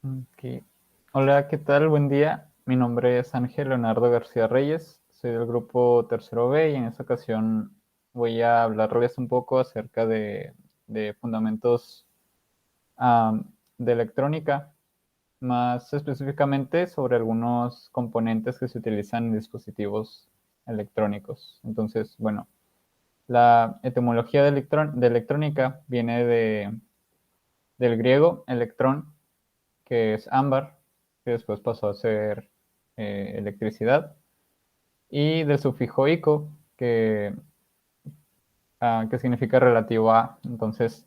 Ok. Hola, ¿qué tal? Buen día. Mi nombre es Ángel Leonardo García Reyes. Soy del grupo Tercero B y en esta ocasión voy a hablarles un poco acerca de fundamentos de electrónica, más específicamente sobre algunos componentes que se utilizan en dispositivos electrónicos. Entonces, bueno, la etimología de electrónica viene del griego electrón, que es ámbar, que después pasó a ser electricidad, y del sufijo ico, que significa relativo a. Entonces,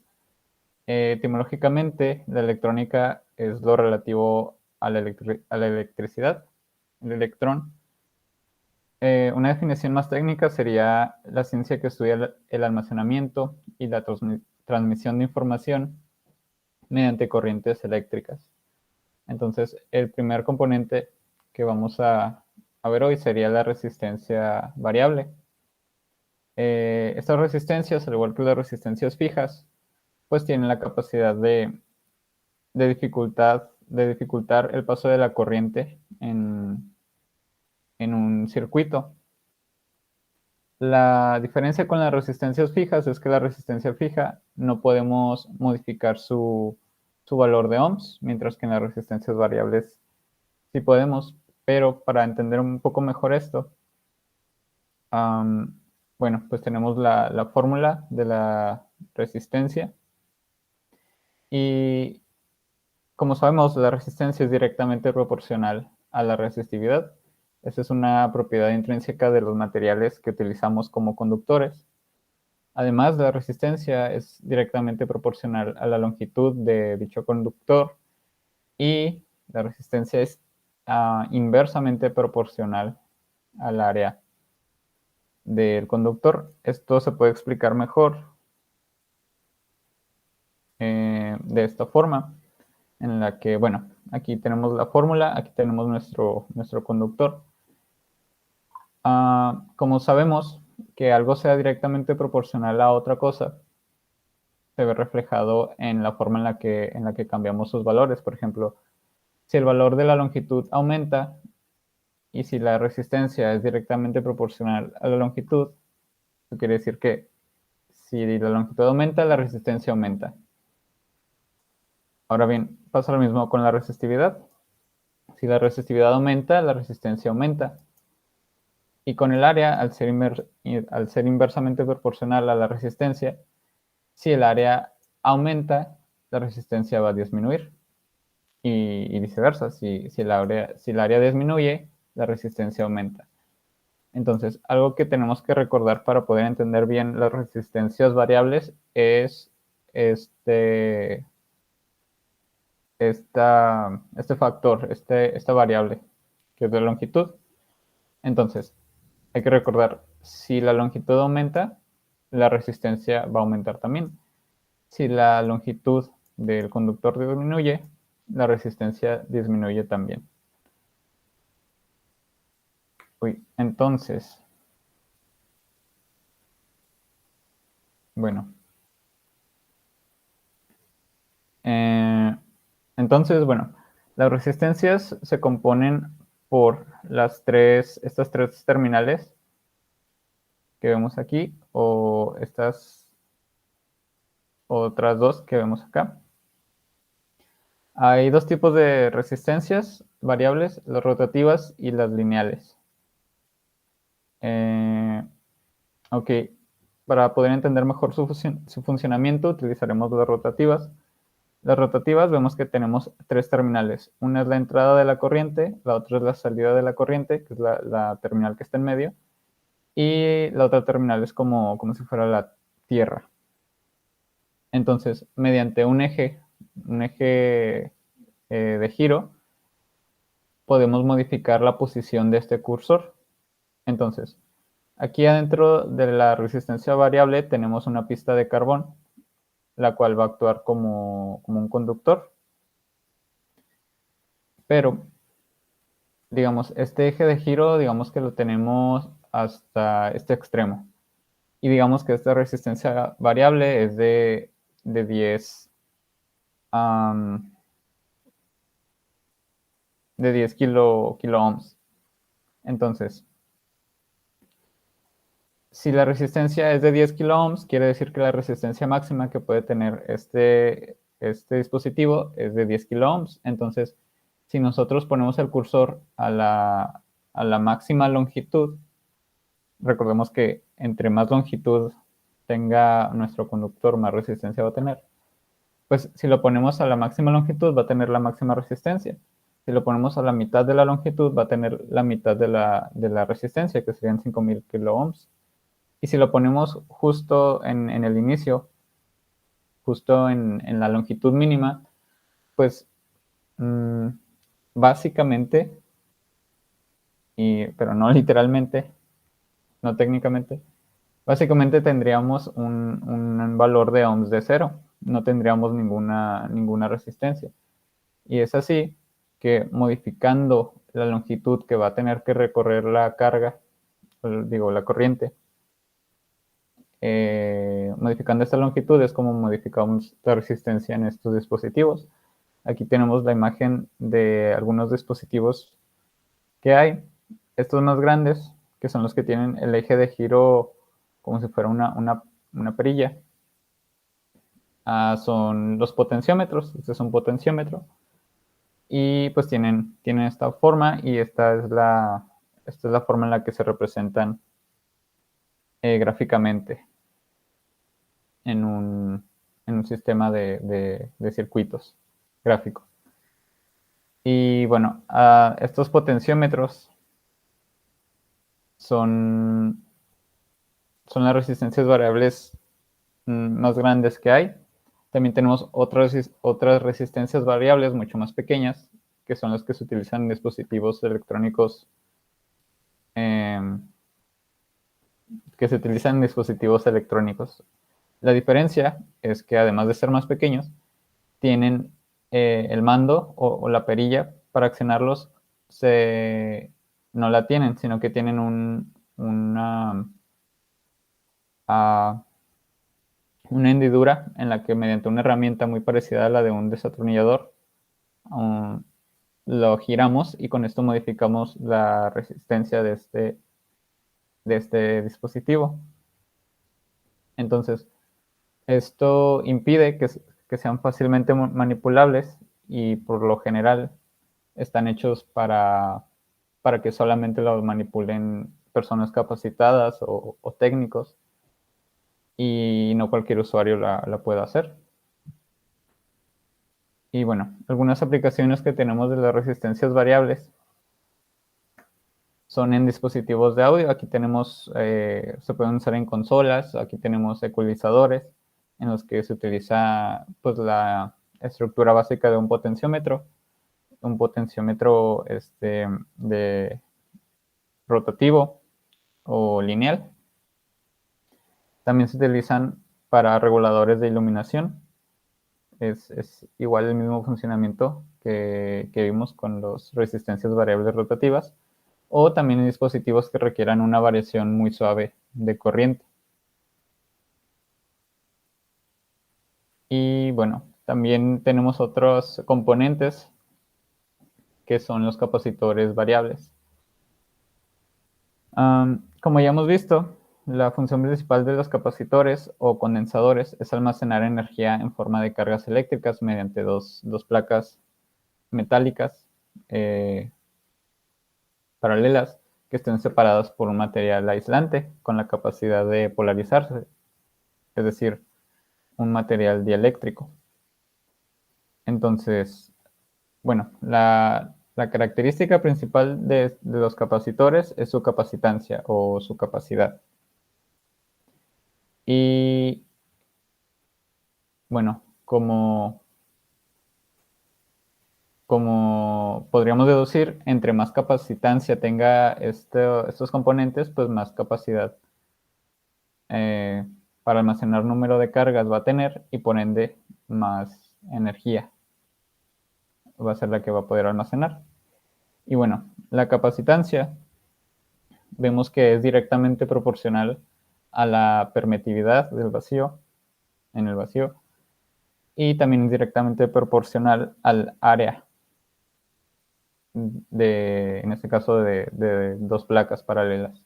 etimológicamente, la electrónica es lo relativo a la electricidad, el electrón. Una definición más técnica sería la ciencia que estudia el almacenamiento y la transmisión de información mediante corrientes eléctricas. Entonces, el primer componente que vamos a ver hoy sería la resistencia variable. Estas resistencias, al igual que las resistencias fijas, pues tienen la capacidad de dificultar el paso de la corriente en un circuito. La diferencia con las resistencias fijas es que la resistencia fija no podemos modificar su valor de ohms, mientras que en las resistencias variables sí podemos. Pero para entender un poco mejor esto, bueno, pues tenemos la fórmula de la resistencia y como sabemos, la resistencia es directamente proporcional a la resistividad. Esa es una propiedad intrínseca de los materiales que utilizamos como conductores. Además, la resistencia es directamente proporcional a la longitud de dicho conductor y la resistencia es inversamente proporcional al área del conductor. Esto se puede explicar mejor de esta forma, en la que, bueno, aquí tenemos la fórmula, aquí tenemos nuestro conductor. Como sabemos que algo sea directamente proporcional a otra cosa, se ve reflejado en la forma en la que cambiamos sus valores. Por ejemplo, si el valor de la longitud aumenta y si la resistencia es directamente proporcional a la longitud, eso quiere decir que si la longitud aumenta, la resistencia aumenta. Ahora bien, pasa lo mismo con la resistividad. Si la resistividad aumenta, la resistencia aumenta. Y con el área, al ser inversamente proporcional a la resistencia, si el área aumenta, la resistencia va a disminuir. Y viceversa, si el área disminuye, la resistencia aumenta. Entonces, algo que tenemos que recordar para poder entender bien las resistencias variables es este, este factor, esta variable, que es la longitud. Entonces, hay que recordar, si la longitud aumenta, la resistencia va a aumentar también. Si la longitud del conductor disminuye, la resistencia disminuye también. Entonces, bueno. Eh, entonces, bueno, las resistencias se componen por estas tres terminales que vemos aquí, o estas otras dos que vemos acá. Hay dos tipos de resistencias variables, las rotativas y las lineales. Ok, para poder entender mejor su funcionamiento utilizaremos las rotativas. Las rotativas vemos que tenemos tres terminales. Una es la entrada de la corriente, la otra es la salida de la corriente, que es la terminal que está en medio, y la otra terminal es como si fuera la Tierra. Entonces, mediante un eje de giro, podemos modificar la posición de este cursor. Entonces, aquí adentro de la resistencia variable tenemos una pista de carbón, la cual va a actuar como un conductor. Pero, digamos, este eje de giro, digamos que lo tenemos hasta este extremo. Y digamos que esta resistencia variable es de 10 de 10 kilo ohms. Entonces, si la resistencia es de 10 kilo ohms, quiere decir que la resistencia máxima que puede tener este dispositivo es de 10 kilo ohms. Entonces, si nosotros ponemos el cursor a la máxima longitud, recordemos que entre más longitud tenga nuestro conductor, más resistencia va a tener. Pues si lo ponemos a la máxima longitud, va a tener la máxima resistencia. Si lo ponemos a la mitad de la longitud, va a tener la mitad de la resistencia, que serían 5000 kilo ohms. Y si lo ponemos justo en el inicio, justo en la longitud mínima, pues básicamente, pero no literalmente, no técnicamente, básicamente tendríamos un valor de ohms de 0, no tendríamos ninguna resistencia. Y es así que modificando la longitud que va a tener que recorrer la carga, digo, la corriente, modificando esta longitud es como modificamos la resistencia en estos dispositivos. Aquí tenemos la imagen de algunos dispositivos que hay. Estos más grandes, que son los que tienen el eje de giro como si fuera una perilla, son los potenciómetros. Este es un potenciómetro. Y pues tienen esta forma, y esta es la forma en la que se representan gráficamente en un sistema de circuitos gráficos. Y bueno, estos potenciómetros son las resistencias variables más grandes que hay. También tenemos otras resistencias variables mucho más pequeñas, que son las que se utilizan en dispositivos electrónicos, La diferencia es que además de ser más pequeños, tienen el mando o la perilla para accionarlos, no la tienen, sino que tienen una hendidura en la que mediante una herramienta muy parecida a la de un desatornillador lo giramos, y con esto modificamos la resistencia de este dispositivo. Entonces, esto impide que sean fácilmente manipulables, y por lo general están hechos para que solamente lo manipulen personas capacitadas o técnicos, y no cualquier usuario la pueda hacer. Y bueno, algunas aplicaciones que tenemos de las resistencias variables son en dispositivos de audio. Aquí tenemos, se pueden usar en consolas. Aquí tenemos ecualizadores en los que se utiliza pues la estructura básica de un potenciómetro de rotativo o lineal. También se utilizan para reguladores de iluminación. Es igual el mismo funcionamiento que vimos con las resistencias variables rotativas, o también en dispositivos que requieran una variación muy suave de corriente. Y bueno, también tenemos otros componentes que son los capacitores variables. Como ya hemos visto, la función principal de los capacitores o condensadores es almacenar energía en forma de cargas eléctricas mediante dos placas metálicas paralelas que estén separadas por un material aislante con la capacidad de polarizarse, es decir, un material dieléctrico. Entonces, bueno, la característica principal de los capacitores es su capacitancia o su capacidad. Y bueno, como podríamos deducir, entre más capacitancia tenga estos componentes, pues más capacidad para almacenar número de cargas va a tener, y por ende más energía va a ser la que va a poder almacenar. Y bueno, la capacitancia vemos que es directamente proporcional a la permitividad del vacío en el vacío, y también es directamente proporcional al área en este caso, de dos placas paralelas.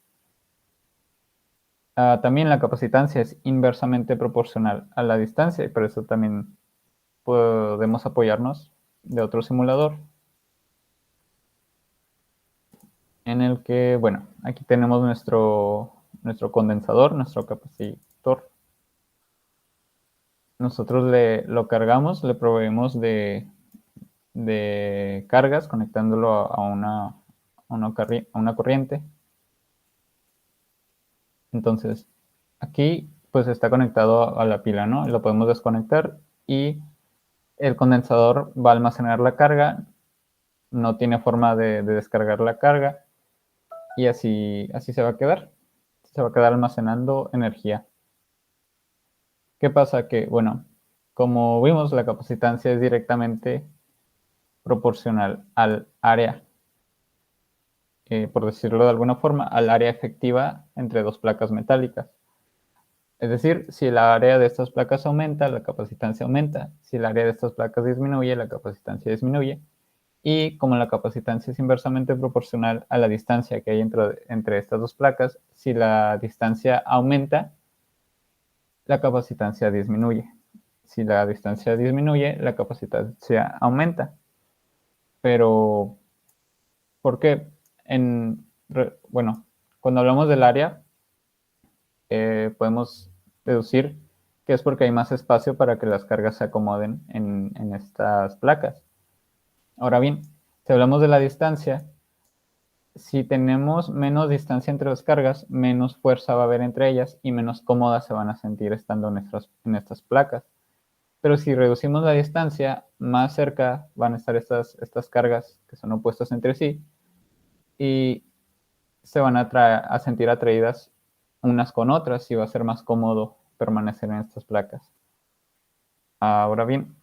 También la capacitancia es inversamente proporcional a la distancia y por eso también podemos apoyarnos de otro simulador en el que, bueno, aquí tenemos nuestro condensador, nuestro capacitor. Nosotros lo cargamos, le proveemos de cargas conectándolo a una corriente. Entonces, aquí pues está conectado a la pila, ¿no? Lo podemos desconectar y el condensador va a almacenar la carga, no tiene forma de descargar la carga y así se va a quedar. Se va a quedar almacenando energía. ¿Qué pasa? Que, bueno, como vimos, la capacitancia es directamente proporcional al área, por decirlo de alguna forma, al área efectiva entre dos placas metálicas. Es decir, si el área de estas placas aumenta, la capacitancia aumenta. Si el área de estas placas disminuye, la capacitancia disminuye. Y como la capacitancia es inversamente proporcional a la distancia que hay entre estas dos placas, si la distancia aumenta, la capacitancia disminuye. Si la distancia disminuye, la capacitancia aumenta. Pero, ¿por qué? Bueno, cuando hablamos del área, podemos deducir que es porque hay más espacio para que las cargas se acomoden en estas placas. Ahora bien, si hablamos de la distancia, si tenemos menos distancia entre las cargas, menos fuerza va a haber entre ellas y menos cómodas se van a sentir estando en estas placas. Pero si reducimos la distancia, más cerca van a estar estas cargas que son opuestas entre sí y se van a sentir atraídas unas con otras y va a ser más cómodo permanecer en estas placas. Ahora bien,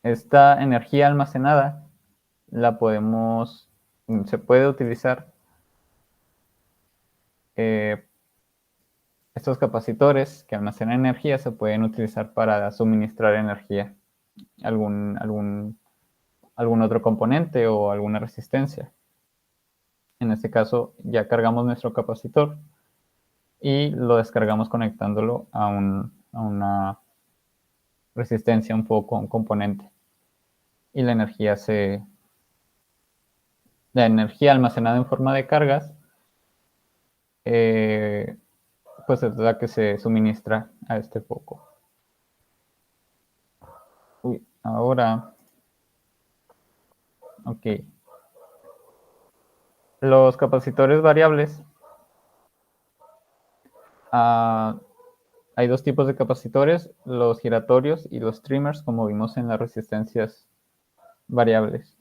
esta energía almacenada se puede utilizar estos capacitores que almacenan energía se pueden utilizar para suministrar energía a algún otro componente o alguna resistencia. En este caso, ya cargamos nuestro capacitor y lo descargamos conectándolo a una resistencia, un foco, un componente. Y la energía almacenada en forma de cargas, pues es la que se suministra a este foco. Ahora, ok. Los capacitores variables, hay dos tipos de capacitores, los giratorios y los trimmers, como vimos en las resistencias variables.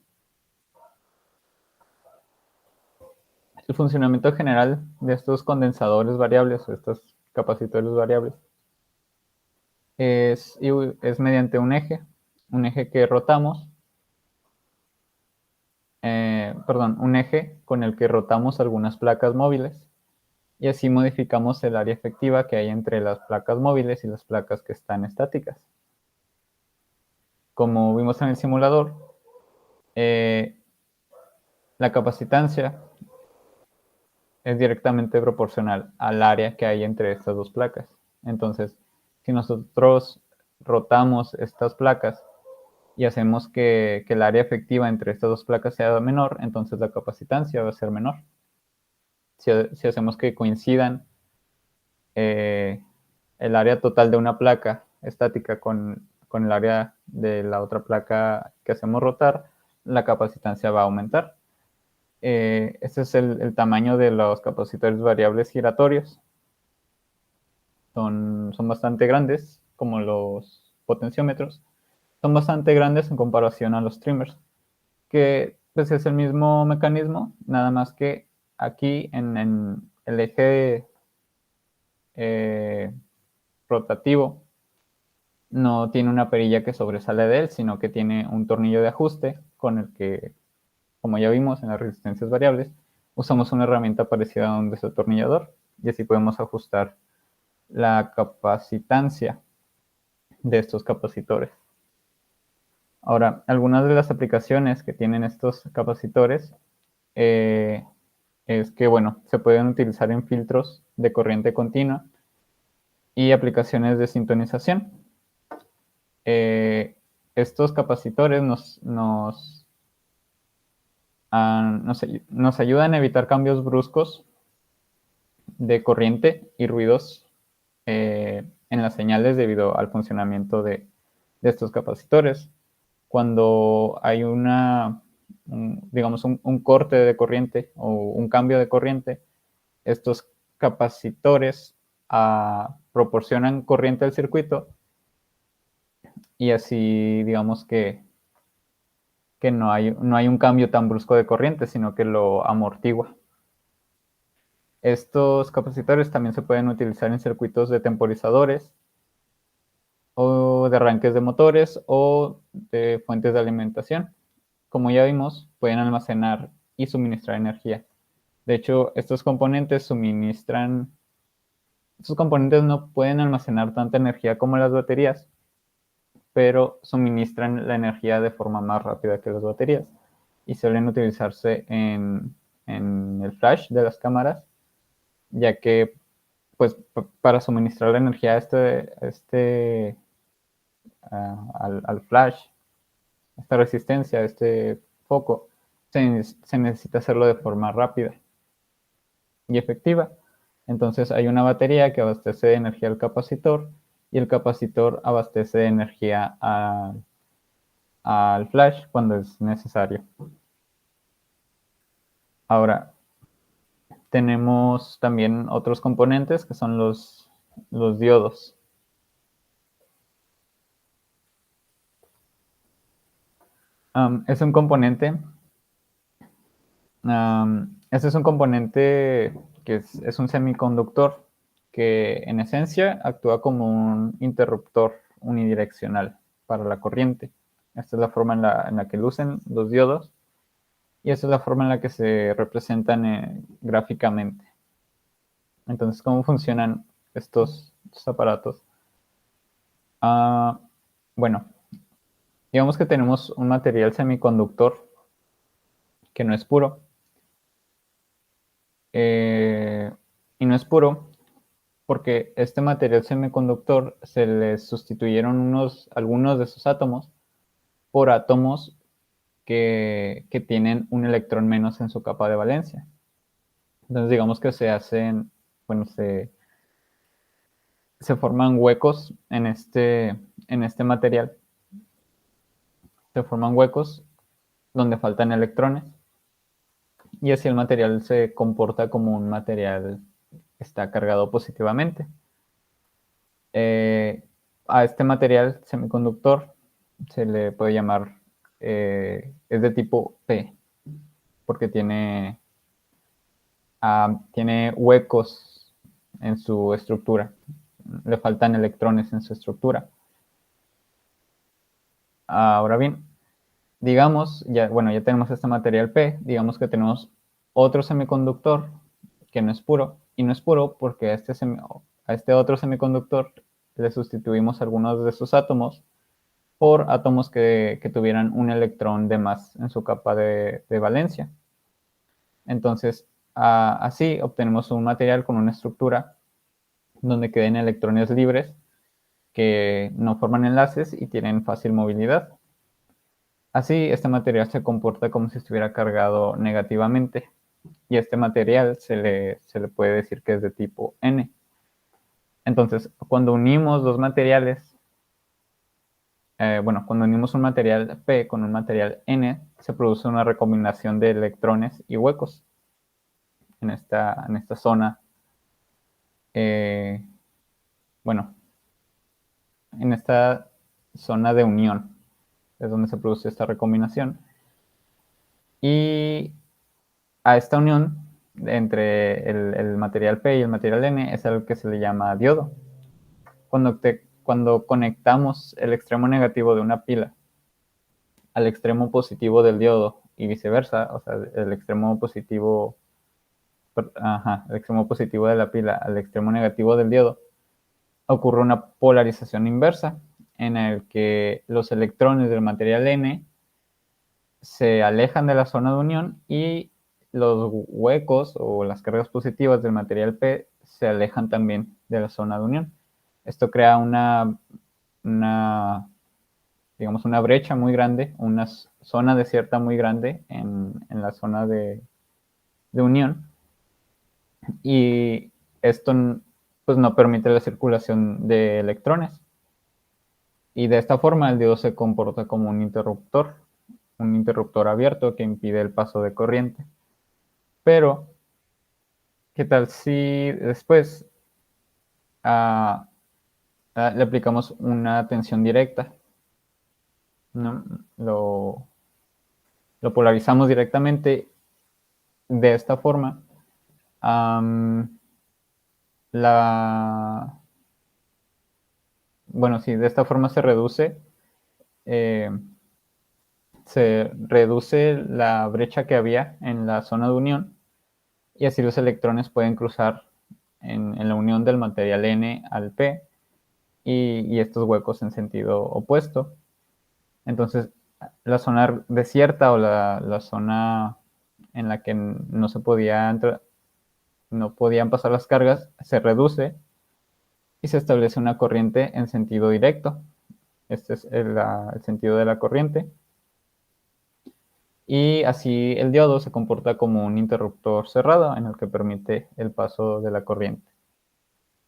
El funcionamiento general de estos condensadores variables o estos capacitores variables es mediante un eje que rotamos, un eje con el que rotamos algunas placas móviles y así modificamos el área efectiva que hay entre las placas móviles y las placas que están estáticas. Como vimos en el simulador, la capacitancia es directamente proporcional al área que hay entre estas dos placas. Entonces, si nosotros rotamos estas placas y hacemos que el área efectiva entre estas dos placas sea menor, entonces la capacitancia va a ser menor. Si hacemos que coincidan el área total de una placa estática con el área de la otra placa que hacemos rotar, la capacitancia va a aumentar. Este es el tamaño de los capacitores variables giratorios. Son bastante grandes, como los potenciómetros. Son bastante grandes en comparación a los trimmers, que pues, es el mismo mecanismo, nada más que aquí en el eje rotativo no tiene una perilla que sobresale de él, sino que tiene un tornillo de ajuste con el que, como ya vimos en las resistencias variables, usamos una herramienta parecida a un desatornillador y así podemos ajustar la capacitancia de estos capacitores. Ahora, algunas de las aplicaciones que tienen estos capacitores es que, bueno, se pueden utilizar en filtros de corriente continua y aplicaciones de sintonización. Estos capacitores nos ayudan a evitar cambios bruscos de corriente y ruidos en las señales debido al funcionamiento de estos capacitores. Cuando hay digamos, un corte de corriente o un cambio de corriente, estos capacitores proporcionan corriente al circuito y así, digamos que no hay un cambio tan brusco de corriente, sino que lo amortigua. Estos capacitores también se pueden utilizar en circuitos de temporizadores o de arranques de motores o de fuentes de alimentación. Como ya vimos, pueden almacenar y suministrar energía. De hecho, estos componentes no pueden almacenar tanta energía como las baterías, pero suministran la energía de forma más rápida que las baterías y suelen utilizarse en el flash de las cámaras, ya que pues para suministrar la energía al flash, esta resistencia, este foco, se necesita hacerlo de forma rápida y efectiva. Entonces hay una batería que abastece de energía al capacitor y el capacitor abastece de energía al flash cuando es necesario. Ahora, tenemos también otros componentes que son los diodos. Es un componente este es un componente que es un semiconductor que en esencia actúa como un interruptor unidireccional para la corriente. Esta es la forma en la que lucen los diodos y esta es la forma en la que se representan gráficamente. Entonces, ¿cómo funcionan estos aparatos? Bueno, digamos que tenemos un material semiconductor que no es puro. Y no es puro porque este material semiconductor se le sustituyeron algunos de sus átomos por átomos que tienen un electrón menos en su capa de valencia. Entonces digamos que se forman huecos en este material. Se forman huecos donde faltan electrones y así el material se comporta como un material que está cargado positivamente. A este material semiconductor se le puede llamar, es de tipo P, porque tiene huecos en su estructura, le faltan electrones en su estructura. Ahora bien, digamos, ya tenemos este material P, digamos que tenemos otro semiconductor que no es puro, y no es puro porque a este otro semiconductor le sustituimos algunos de sus átomos por átomos que tuvieran un electrón de más en su capa de valencia. Entonces, así obtenemos un material con una estructura donde queden electrones libres que no forman enlaces y tienen fácil movilidad. Así, este material se comporta como si estuviera cargado negativamente y este material se le puede decir que es de tipo N. Entonces, cuando unimos dos materiales, cuando unimos un material P con un material N, se produce una recombinación de electrones y huecos en esta zona. Bueno, en esta zona de unión es donde se produce esta recombinación. Y a esta unión entre el material P y el material N es el que se le llama diodo. Cuando conectamos el extremo negativo de una pila al extremo positivo del diodo y viceversa, o sea, el extremo positivo de la pila al extremo negativo del diodo, ocurre una polarización inversa en el que los electrones del material N se alejan de la zona de unión y los huecos o las cargas positivas del material P se alejan también de la zona de unión. Esto crea digamos, una brecha muy grande, una zona desierta muy grande en la zona de unión, y esto pues no permite la circulación de electrones. Y de esta forma el diodo se comporta como un interruptor abierto que impide el paso de corriente. Pero, ¿qué tal si después le aplicamos una tensión directa? ¿No? Lo polarizamos directamente de esta forma. Bueno, sí, de esta forma se reduce la brecha que había en la zona de unión, y así los electrones pueden cruzar en la unión del material N al P y estos huecos en sentido opuesto. Entonces, la zona desierta o la zona en la que no podían pasar las cargas se reduce y se establece una corriente en sentido directo. Este es el sentido de la corriente. Y así el diodo se comporta como un interruptor cerrado en el que permite el paso de la corriente.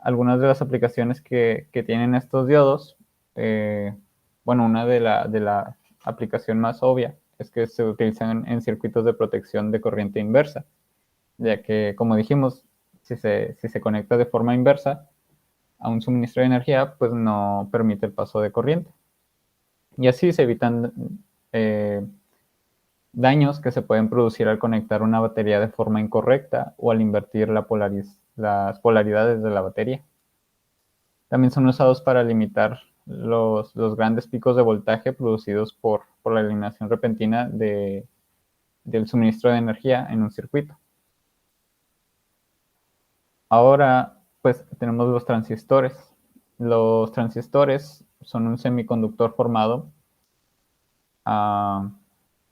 Algunas de las aplicaciones que tienen estos diodos, bueno, una de la aplicación más obvia es que se utilizan en circuitos de protección de corriente inversa, ya que, como dijimos, si se conecta de forma inversa a un suministro de energía, pues no permite el paso de corriente. Y así se evitan daños que se pueden producir al conectar una batería de forma incorrecta o al invertir las polaridades de la batería. También son usados para limitar los grandes picos de voltaje producidos por la eliminación repentina del suministro de energía en un circuito. Ahora, pues tenemos los transistores. Los transistores son un semiconductor formado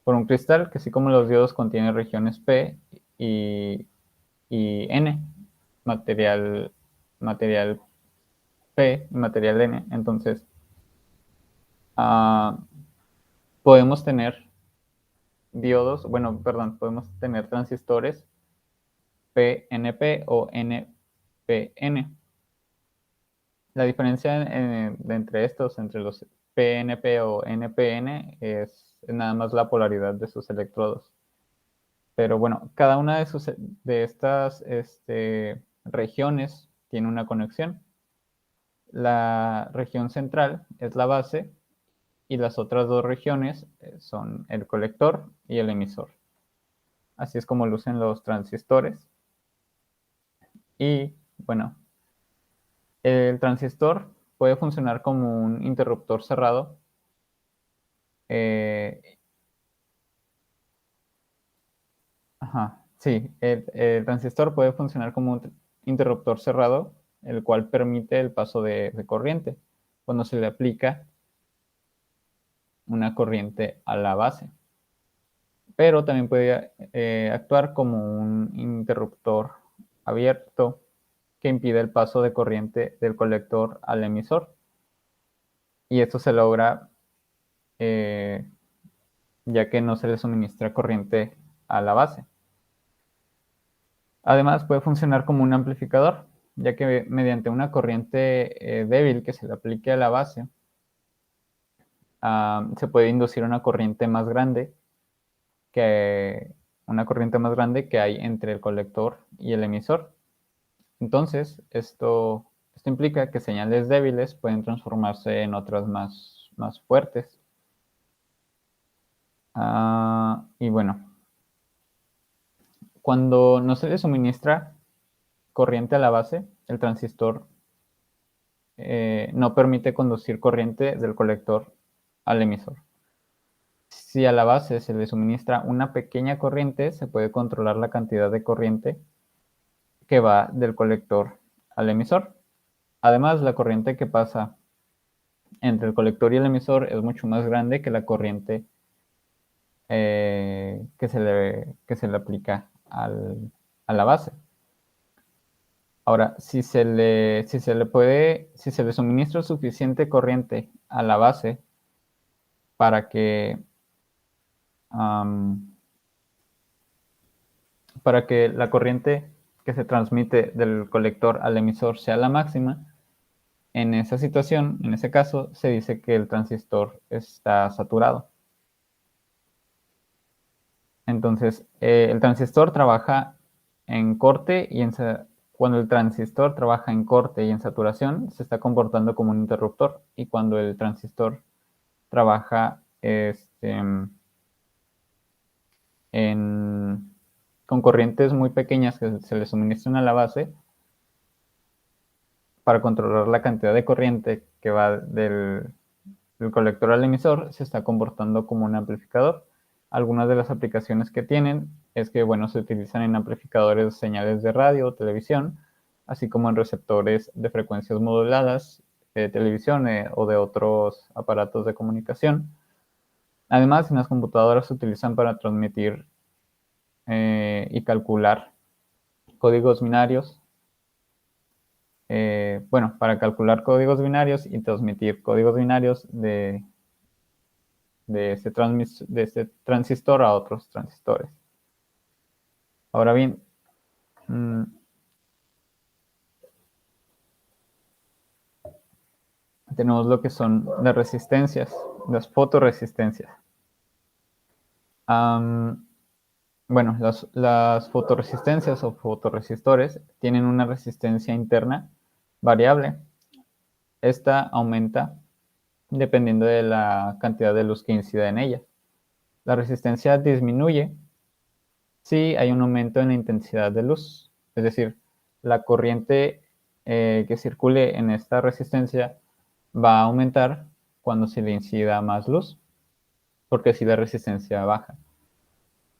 por un cristal que, así como los diodos, contiene regiones P y N, material P y material N. Entonces, podemos tener podemos tener transistores PNP o NPN. La diferencia entre los PNP o NPN, es nada más la polaridad de sus electrodos. Pero bueno, cada una de estas regiones tiene una conexión. La región central es la base y las otras dos regiones son el colector y el emisor. Así es como lucen los transistores. Y bueno, el transistor puede funcionar como un interruptor cerrado. Sí, el transistor puede funcionar como un interruptor cerrado, el cual permite el paso de corriente cuando se le aplica una corriente a la base. Pero también puede actuar como un interruptor abierto que impide el paso de corriente del colector al emisor. Y esto se logra ya que no se le suministra corriente a la base. Además, puede funcionar como un amplificador, ya que mediante una corriente débil que se le aplique a la base, se puede inducir una corriente más grande que hay entre el colector y el emisor. Entonces, esto implica que señales débiles pueden transformarse en otras más fuertes. Y bueno, cuando no se le suministra corriente a la base, el transistor no permite conducir corriente del colector al emisor. Si a la base se le suministra una pequeña corriente, se puede controlar la cantidad de corriente que va del colector al emisor. Además, la corriente que pasa entre el colector y el emisor es mucho más grande que la corriente que se le aplica a la base. Ahora, si se le suministra suficiente corriente a la base para que la corriente que se transmite del colector al emisor sea la máxima, en esa situación, en ese caso, se dice que el transistor está saturado. Entonces, el transistor trabaja en corte y cuando el transistor trabaja en corte y en saturación, se está comportando como un interruptor. Y cuando el transistor trabaja con corrientes muy pequeñas que se le suministran a la base, para controlar la cantidad de corriente que va del colector al emisor, se está comportando como un amplificador. Algunas de las aplicaciones que tienen es que, bueno, se utilizan en amplificadores de señales de radio o televisión, así como en receptores de frecuencias moduladas de televisión o de otros aparatos de comunicación. Además, en las computadoras se utilizan para transmitir y calcular códigos binarios. Bueno, para calcular códigos binarios y transmitir códigos binarios de este transistor a otros transistores. Ahora bien, tenemos lo que son las resistencias, las fotoresistencias. Bueno, las fotoresistencias o fotorresistores tienen una resistencia interna variable. Esta aumenta dependiendo de la cantidad de luz que incida en ella. La resistencia disminuye si hay un aumento en la intensidad de luz. Es decir, la corriente que circule en esta resistencia va a aumentar cuando se le incida más luz, porque si la resistencia baja.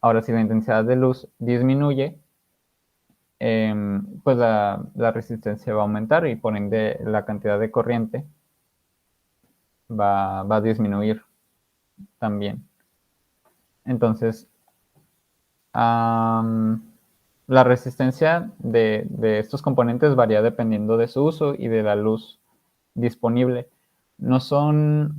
Ahora, si la intensidad de luz disminuye, pues la resistencia va a aumentar y por ende la cantidad de corriente va a disminuir también. Entonces, la resistencia de estos componentes varía dependiendo de su uso y de la luz disponible. No son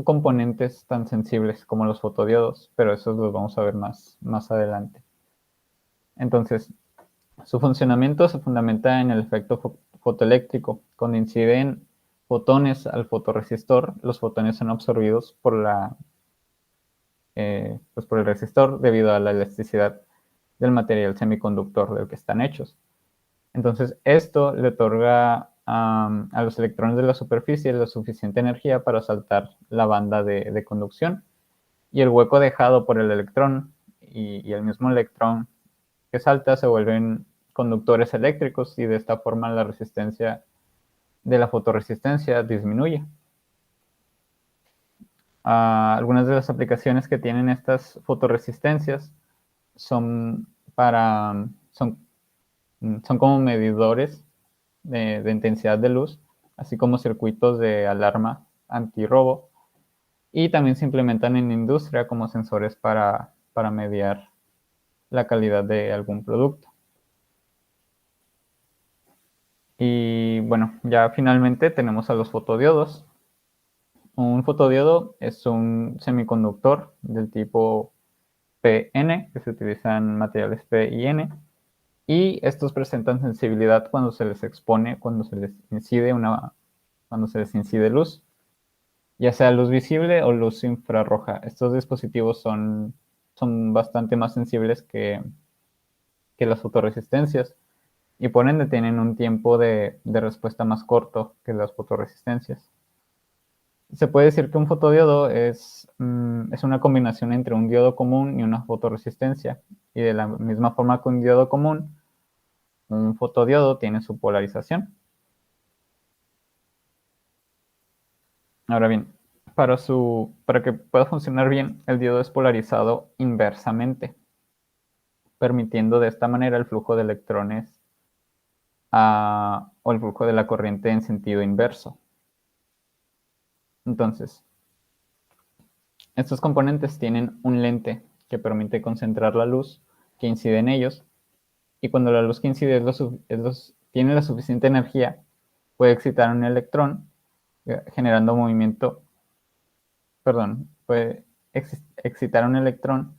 componentes tan sensibles como los fotodiodos, pero esos los vamos a ver más adelante. Entonces, su funcionamiento se fundamenta en el efecto fotoeléctrico. Cuando inciden fotones al fotorresistor, los fotones son absorbidos por por el resistor debido a la elasticidad del material semiconductor del que están hechos. Entonces, esto le otorga a los electrones de la superficie la suficiente energía para saltar la banda de conducción, y el hueco dejado por el electrón y el mismo electrón que salta se vuelven conductores eléctricos, y de esta forma la resistencia de la fotoresistencia disminuye. Algunas de las aplicaciones que tienen estas fotoresistencias son como medidores de intensidad de luz, así como circuitos de alarma antirrobo, y también se implementan en industria como sensores para mediar la calidad de algún producto. Y bueno, ya finalmente tenemos a los fotodiodos. Un fotodiodo es un semiconductor del tipo PN, que se utilizan materiales P y N, y estos presentan sensibilidad cuando se les expone, cuando se les incide luz, ya sea luz visible o luz infrarroja. Estos dispositivos son bastante más sensibles que las fotoresistencias, y por ende tienen un tiempo de respuesta más corto que las fotoresistencias. Se puede decir que un fotodiodo es una combinación entre un diodo común y una fotoresistencia, y de la misma forma que un diodo común, un fotodiodo tiene su polarización. Ahora bien, para que pueda funcionar bien, el diodo es polarizado inversamente, permitiendo de esta manera el flujo de electrones o el flujo de la corriente en sentido inverso. Entonces, estos componentes tienen un lente que permite concentrar la luz que incide en ellos, y cuando la luz que incide tiene la suficiente energía, puede excitar un electrón generando movimiento, puede excitar un electrón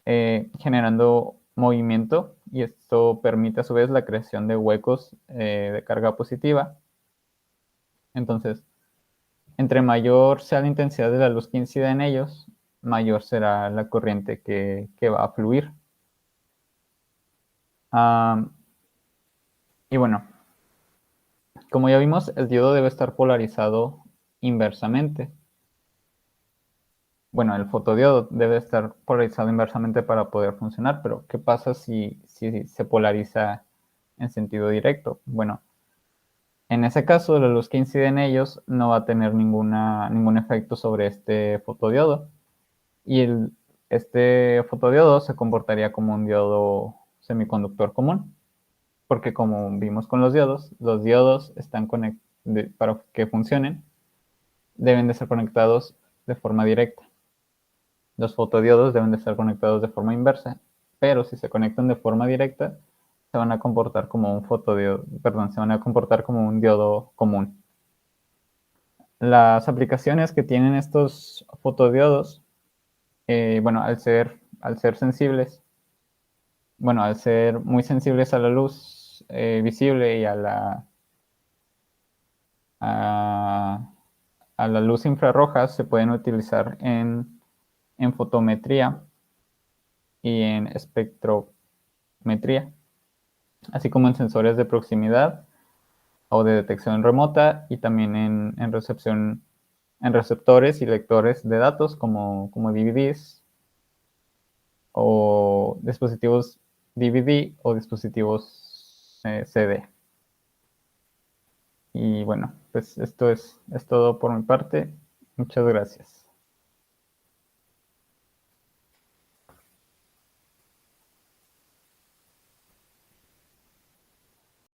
generando movimiento, y esto permite a su vez la creación de huecos de carga positiva. Entonces, entre mayor sea la intensidad de la luz que incide en ellos, mayor será la corriente que va a fluir. Y bueno, como ya vimos, el diodo debe estar polarizado inversamente. Bueno, el fotodiodo debe estar polarizado inversamente para poder funcionar, pero ¿qué pasa si se polariza en sentido directo? Bueno, en ese caso, la luz que incide en ellos no va a tener ningún efecto sobre este fotodiodo, y este fotodiodo se comportaría como un diodo semiconductor común, porque como vimos con los diodos están para que funcionen, deben de ser conectados de forma directa. Los fotodiodos deben de estar conectados de forma inversa, pero si se conectan de forma directa, se van a comportar como un fotodiodo, se van a comportar como un diodo común. Las aplicaciones que tienen estos fotodiodos, bueno, al ser sensibles, bueno, al ser muy sensibles a la luz visible y a, a la luz infrarroja, se pueden utilizar en fotometría y en espectrometría, así como en sensores de proximidad o de detección remota, y también en receptores y lectores de datos como DVDs o dispositivos DVD o dispositivos CD. Y bueno, pues esto es todo por mi parte. Muchas gracias.